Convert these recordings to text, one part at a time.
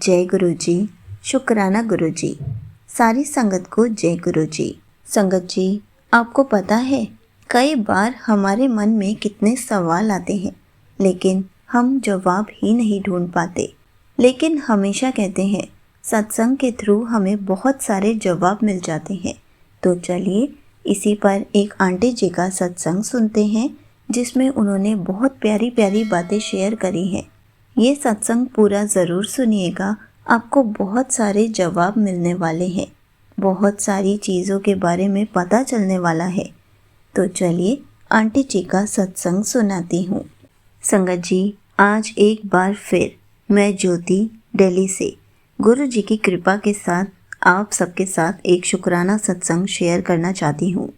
जय गुरु जी। शुक्राना गुरु जी। सारी संगत को जय गुरु जी। संगत जी, आपको पता है कई बार हमारे मन में कितने सवाल आते हैं, लेकिन हम जवाब ही नहीं ढूंढ पाते। लेकिन हमेशा कहते हैं सत्संग के थ्रू हमें बहुत सारे जवाब मिल जाते हैं। तो चलिए इसी पर एक आंटी जी का सत्संग सुनते हैं, जिसमें उन्होंने बहुत प्यारी प्यारी बातें शेयर करी हैं। ये सत्संग पूरा ज़रूर सुनिएगा, आपको बहुत सारे जवाब मिलने वाले हैं, बहुत सारी चीज़ों के बारे में पता चलने वाला है। तो चलिए आंटी जी का सत्संग सुनाती हूँ। संगत जी, आज एक बार फिर मैं ज्योति दिल्ली से गुरु जी की कृपा के साथ आप सबके साथ एक शुक्राना सत्संग शेयर करना चाहती हूँ।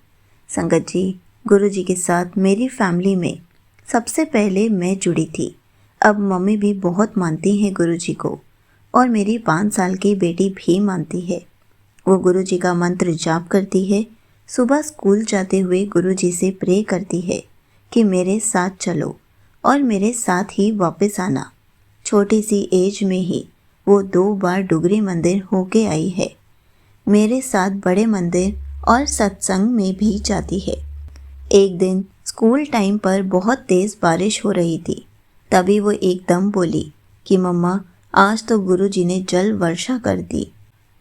संगत जी, गुरु जी के साथ मेरी फैमिली में सबसे पहले मैं जुड़ी थी। अब मम्मी भी बहुत मानती हैं गुरु जी को, और मेरी 5 साल की बेटी भी मानती है। वो गुरु जी का मंत्र जाप करती है। सुबह स्कूल जाते हुए गुरु जी से प्रे करती है कि मेरे साथ चलो और मेरे साथ ही वापस आना। छोटी सी एज में ही वो 2 बार डुगरी मंदिर होके आई है। मेरे साथ बड़े मंदिर और सत्संग में भी जाती है। एक दिन स्कूल टाइम पर बहुत तेज़ बारिश हो रही थी। तभी वो एकदम बोली कि मम्मा, आज तो गुरुजी ने जल वर्षा कर दी।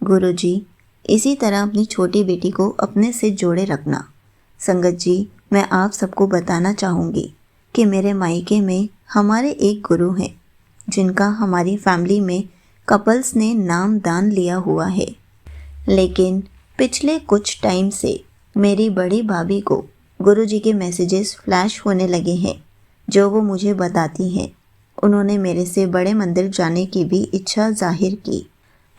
गुरुजी, इसी तरह अपनी छोटी बेटी को अपने से जोड़े रखना। संगत जी, मैं आप सबको बताना चाहूँगी कि मेरे मायके में हमारे एक गुरु हैं, जिनका हमारी फैमिली में कपल्स ने नाम दान लिया हुआ है। लेकिन पिछले कुछ टाइम से मेरी बड़ी भाभी को गुरुजी के मैसेजेस फ्लैश होने लगे हैं, जो वो मुझे बताती हैं। उन्होंने मेरे से बड़े मंदिर जाने की भी इच्छा जाहिर की।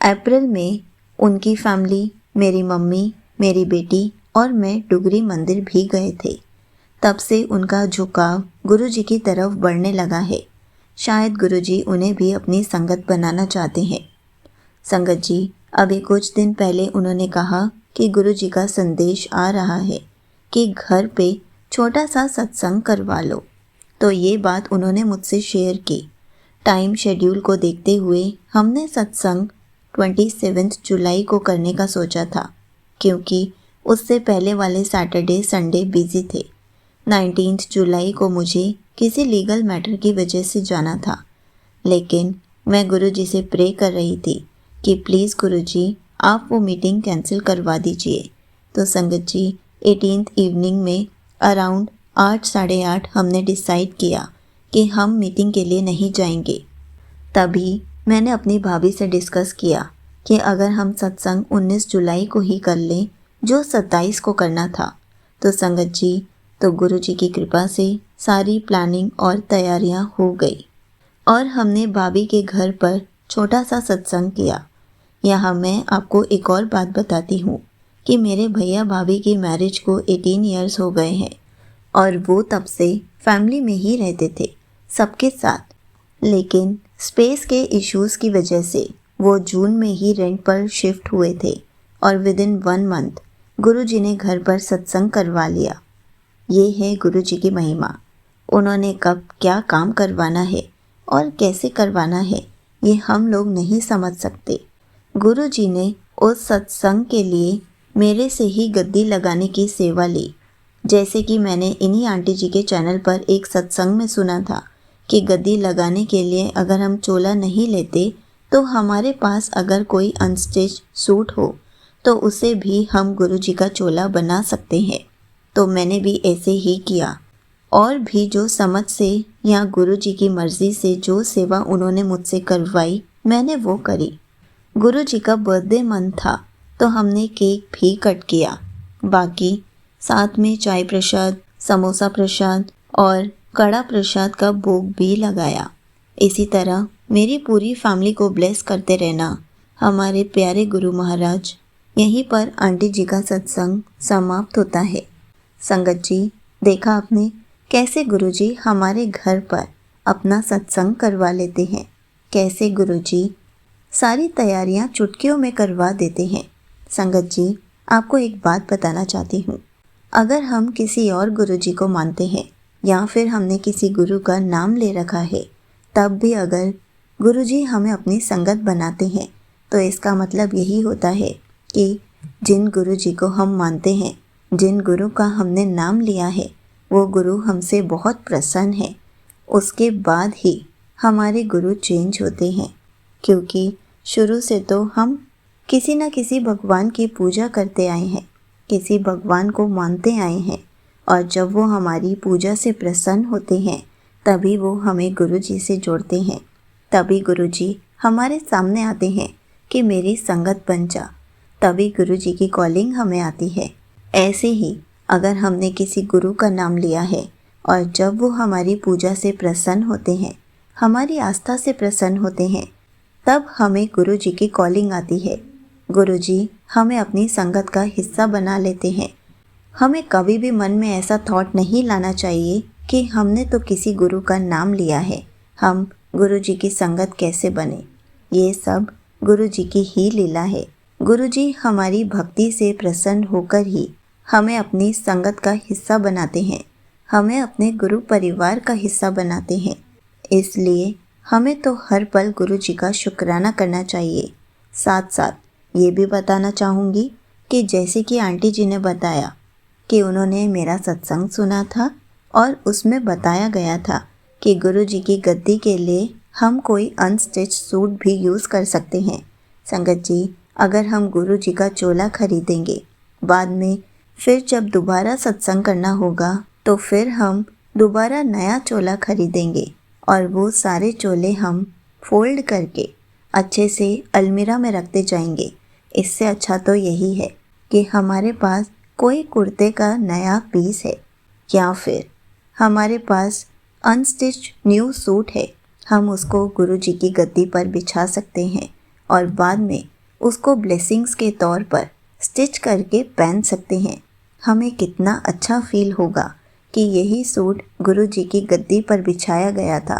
अप्रैल में उनकी फैमिली, मेरी मम्मी, मेरी बेटी और मैं डुगरी मंदिर भी गए थे। तब से उनका झुकाव गुरुजी की तरफ बढ़ने लगा है। शायद गुरुजी उन्हें भी अपनी संगत बनाना चाहते हैं। संगत जी, अभी कुछ दिन पहले उन्होंने कहा कि गुरुजी का संदेश आ रहा है कि घर पे छोटा सा सत्संग करवा लो। तो ये बात उन्होंने मुझसे शेयर की। टाइम शेड्यूल को देखते हुए हमने सत्संग 27 जुलाई को करने का सोचा था, क्योंकि उससे पहले वाले सैटरडे संडे बिजी थे। 19 जुलाई को मुझे किसी लीगल मैटर की वजह से जाना था, लेकिन मैं गुरुजी से प्रे कर रही थी कि प्लीज़ गुरुजी, आप वो मीटिंग कैंसिल करवा दीजिए। तो संगत जी, 18 इवनिंग में अराउंड 8 साढ़े 8 हमने डिसाइड किया कि हम मीटिंग के लिए नहीं जाएंगे। तभी मैंने अपनी भाभी से डिस्कस किया कि अगर हम सत्संग 19 जुलाई को ही कर लें, जो 27 को करना था। तो संगत जी, तो गुरु जी की कृपा से सारी प्लानिंग और तैयारियां हो गई और हमने भाभी के घर पर छोटा सा सत्संग किया। यहाँ मैं आपको एक और बात बताती हूँ कि मेरे भैया भाभी की मैरिज को 18 ईयर्स हो गए हैं, और वो तब से फैमिली में ही रहते थे सबके साथ। लेकिन स्पेस के इश्यूज़ की वजह से वो जून में ही रेंट पर शिफ्ट हुए थे, और विद इन 1 मंथ गुरुजी ने घर पर सत्संग करवा लिया। ये है गुरुजी की महिमा। उन्होंने कब क्या काम करवाना है और कैसे करवाना है, ये हम लोग नहीं समझ सकते। गुरुजी ने उस सत्संग के लिए मेरे से ही गद्दी लगाने की सेवा ली। जैसे कि मैंने इन्हीं आंटी जी के चैनल पर एक सत्संग में सुना था कि गद्दी लगाने के लिए अगर हम चोला नहीं लेते, तो हमारे पास अगर कोई अनस्टिच सूट हो तो उसे भी हम गुरु जी का चोला बना सकते हैं। तो मैंने भी ऐसे ही किया, और भी जो समझ से या गुरु जी की मर्ज़ी से जो सेवा उन्होंने मुझसे करवाई, मैंने वो करी। गुरु जी का बर्थडे मंथ था, तो हमने केक भी कट किया। बाकी साथ में चाय प्रसाद, समोसा प्रसाद और कड़ा प्रसाद का भोग भी लगाया। इसी तरह मेरी पूरी फैमिली को ब्लेस करते रहना, हमारे प्यारे गुरु महाराज। यहीं पर आंटी जी का सत्संग समाप्त होता है। संगत जी, देखा आपने कैसे गुरुजी हमारे घर पर अपना सत्संग करवा लेते हैं, कैसे गुरुजी सारी तैयारियां चुटकियों में करवा देते हैं। संगत जी, आपको एक बात बताना चाहती हूँ। अगर हम किसी और गुरुजी को मानते हैं या फिर हमने किसी गुरु का नाम ले रखा है, तब भी अगर गुरुजी हमें अपनी संगत बनाते हैं तो इसका मतलब यही होता है कि जिन गुरुजी को हम मानते हैं, जिन गुरु का हमने नाम लिया है, वो गुरु हमसे बहुत प्रसन्न है। उसके बाद ही हमारे गुरु चेंज होते हैं, क्योंकि शुरू से तो हम किसी न किसी भगवान की पूजा करते आए हैं, किसी भगवान को मानते आए हैं, और जब वो हमारी पूजा से प्रसन्न होते हैं तभी वो हमें गुरुजी से जोड़ते हैं। तभी गुरुजी हमारे सामने आते हैं कि मेरी संगत बन जा। तभी गुरुजी की कॉलिंग हमें आती है। ऐसे ही अगर हमने किसी गुरु का नाम लिया है और जब वो हमारी पूजा से प्रसन्न होते हैं, हमारी आस्था से प्रसन्न होते हैं, तब हमें गुरुजी की कॉलिंग आती है। गुरुजी हमें अपनी संगत का हिस्सा बना लेते हैं। हमें कभी भी मन में ऐसा थॉट नहीं लाना चाहिए कि हमने तो किसी गुरु का नाम लिया है, हम गुरुजी की संगत कैसे बने। ये सब गुरुजी की ही लीला है। गुरुजी हमारी भक्ति से प्रसन्न होकर ही हमें अपनी संगत का हिस्सा बनाते हैं, हमें अपने गुरु परिवार का हिस्सा बनाते हैं। इसलिए हमें तो हर पल गुरुजी का शुक्राना करना चाहिए। साथ साथ ये भी बताना चाहूँगी कि जैसे कि आंटी जी ने बताया कि उन्होंने मेरा सत्संग सुना था और उसमें बताया गया था कि गुरुजी की गद्दी के लिए हम कोई अनस्टिच सूट भी यूज़ कर सकते हैं। संगत जी, अगर हम गुरुजी का चोला खरीदेंगे, बाद में फिर जब दोबारा सत्संग करना होगा तो फिर हम दोबारा नया चोला खरीदेंगे और वो सारे चोले हम फोल्ड करके अच्छे से अलमीरा में रखते जाएंगे। इससे अच्छा तो यही है कि हमारे पास कोई कुर्ते का नया पीस है या फिर हमारे पास अनस्टिच न्यू सूट है, हम उसको गुरुजी की गद्दी पर बिछा सकते हैं और बाद में उसको ब्लेसिंग्स के तौर पर स्टिच करके पहन सकते हैं। हमें कितना अच्छा फील होगा कि यही सूट गुरुजी की गद्दी पर बिछाया गया था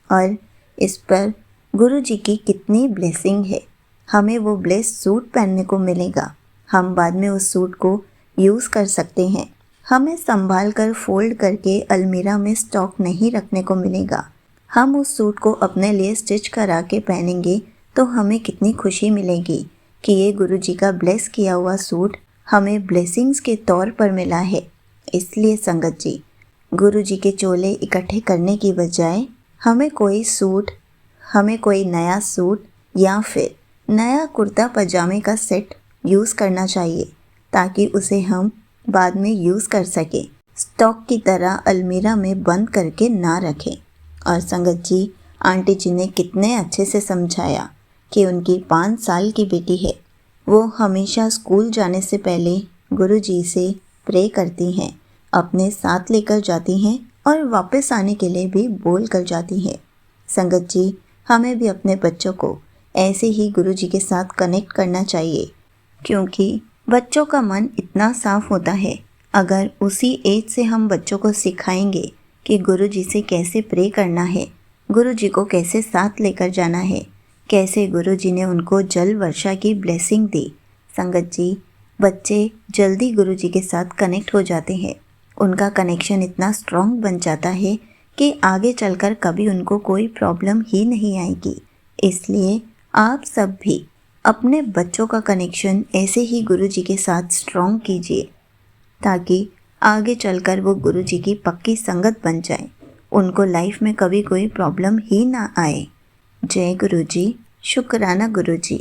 और इस पर गुरुजी की कितनी ब्लेसिंग है। हमें वो ब्लेस सूट पहनने को मिलेगा। हम बाद में उस सूट को यूज़ कर सकते हैं। हमें संभाल कर फोल्ड करके अलमीरा में स्टॉक नहीं रखने को मिलेगा। हम उस सूट को अपने लिए स्टिच करा के पहनेंगे तो हमें कितनी खुशी मिलेगी कि ये गुरुजी का ब्लेस किया हुआ सूट हमें ब्लेसिंग्स के तौर पर मिला है। इसलिए संगत जी, गुरुजी के चोले इकट्ठे करने की बजाय हमें कोई नया सूट या फिर नया कुर्ता पजामे का सेट यूज़ करना चाहिए ताकि उसे हम बाद में यूज़ कर सकें, स्टॉक की तरह अलमीरा में बंद करके ना रखें। और संगत जी, आंटी जी ने कितने अच्छे से समझाया कि उनकी 5 साल की बेटी है, वो हमेशा स्कूल जाने से पहले गुरुजी से प्रे करती हैं, अपने साथ लेकर जाती हैं और वापस आने के लिए भी बोल कर जाती हैं। संगत जी, हमें भी अपने बच्चों को ऐसे ही गुरुजी के साथ कनेक्ट करना चाहिए, क्योंकि बच्चों का मन इतना साफ होता है। अगर उसी एज से हम बच्चों को सिखाएंगे कि गुरुजी से कैसे प्रे करना है, गुरुजी को कैसे साथ लेकर जाना है, कैसे गुरुजी ने उनको जल वर्षा की ब्लेसिंग दी, संगत जी, बच्चे जल्दी गुरुजी के साथ कनेक्ट हो जाते हैं। उनका कनेक्शन इतना स्ट्रॉन्ग बन जाता है कि आगे चलकर कभी उनको कोई प्रॉब्लम ही नहीं आएगी। इसलिए आप सब भी अपने बच्चों का कनेक्शन ऐसे ही गुरुजी के साथ स्ट्रॉन्ग कीजिए ताकि आगे चलकर वो गुरुजी की पक्की संगत बन जाए, उनको लाइफ में कभी कोई प्रॉब्लम ही ना आए। जय गुरुजी, शुक्राना गुरुजी।